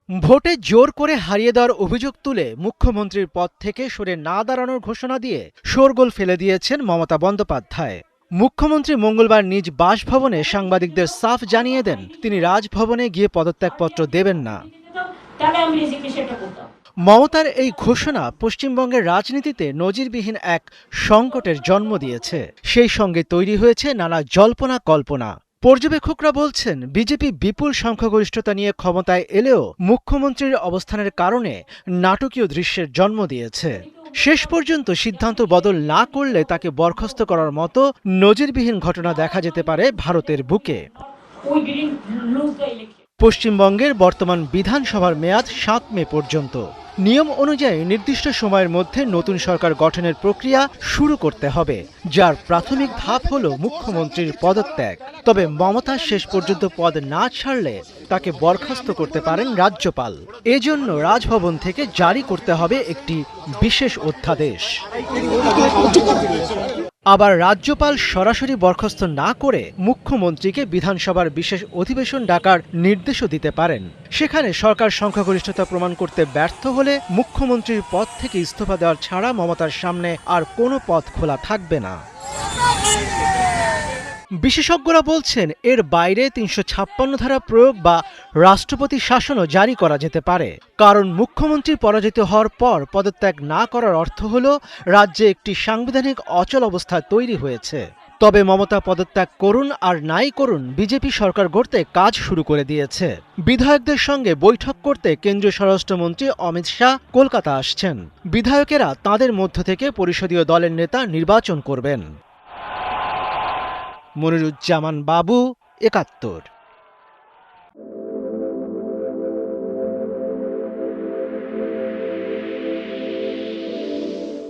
ভোটে জোর করে হারিয়ে দেওয়ার অভিযোগ তুলে মুখ্যমন্ত্রীর পদ থেকে সরে না দাঁড়ানোর ঘোষণা দিয়ে শোরগোল ফেলে দিয়েছেন মমতা বন্দ্যোপাধ্যায়। মুখ্যমন্ত্রী মঙ্গলবার নিজ বাসভবনে সাংবাদিকদের সাফ জানিয়ে দেন তিনি রাজভবনে গিয়ে পদত্যাগপত্র দেবেন না। মমতার এই ঘোষণা পশ্চিমবঙ্গের রাজনীতিতে নজিরবিহীন এক সংকটের জন্ম দিয়েছে। সেই সঙ্গে তৈরি হয়েছে নানা জল্পনা কল্পনা। পর্যবেক্ষকরা বলছেন বিজেপি বিপুল সংখ্যাগরিষ্ঠতা নিয়ে ক্ষমতায় এলেও মুখ্যমন্ত্রীর অবস্থানের কারণে নাটকীয় দৃশ্যের জন্ম দিয়েছে। শেষ পর্যন্ত সিদ্ধান্ত বদল না করলে তাকে বরখাস্ত করার মতো নজিরবিহীন ঘটনা দেখা যেতে পারে ভারতের বুকে। পশ্চিমবঙ্গের বর্তমান বিধানসভার মেয়াদ 7 মে পর্যন্ত। নিয়ম অনুযায়ী নির্দিষ্ট সময়ের মধ্যে নতুন সরকার গঠনের প্রক্রিয়া শুরু করতে হবে, যার প্রাথমিক ধাপ হল মুখ্যমন্ত্রীর পদত্যাগ। তবে মমতা শেষ পর্যন্ত পদ না ছাড়লে তাকে বরখাস্ত করতে পারেন রাজ্যপাল। এজন্য রাজভবন থেকে জারি করতে হবে একটি বিশেষ অধ্যাদেশ। আবার রাজ্যপাল সরাসরি বরখাস্ত না করে মুখ্যমন্ত্রীকে বিধানসভার বিশেষ অধিবেশন ডাকার নির্দেশও দিতে পারেন। সেখানে সরকার সংখ্যাগরিষ্ঠতা প্রমাণ করতে ব্যর্থ হলে মুখ্যমন্ত্রীর পদ থেকে ইস্তফা দেওয়ার ছাড়া মমতার সামনে আর কোনো পথ খোলা থাকবে না। বিশেষজ্ঞরা বলছেন এর বাইরে ৩৫৬ ধারা প্রয়োগ বা রাষ্ট্রপতি শাসনও জারি করা যেতে পারে। কারণ মুখ্যমন্ত্রী পরাজিত হওয়ার পর পদত্যাগ না করার অর্থ হল রাজ্যে একটি সাংবিধানিক অচল অবস্থা তৈরি হয়েছে। তবে মমতা পদত্যাগ করুন আর নাই করুন, বিজেপি সরকার গড়তে কাজ শুরু করে দিয়েছে। বিধায়কদের সঙ্গে বৈঠক করতে কেন্দ্রীয় স্বরাষ্ট্রমন্ত্রী অমিত শাহ কলকাতা আসছেন। বিধায়কেরা তাঁদের মধ্য থেকে পরিষদীয় দলের নেতা নির্বাচন করবেন। মনিরুজ্জামান বাবু, ৭১।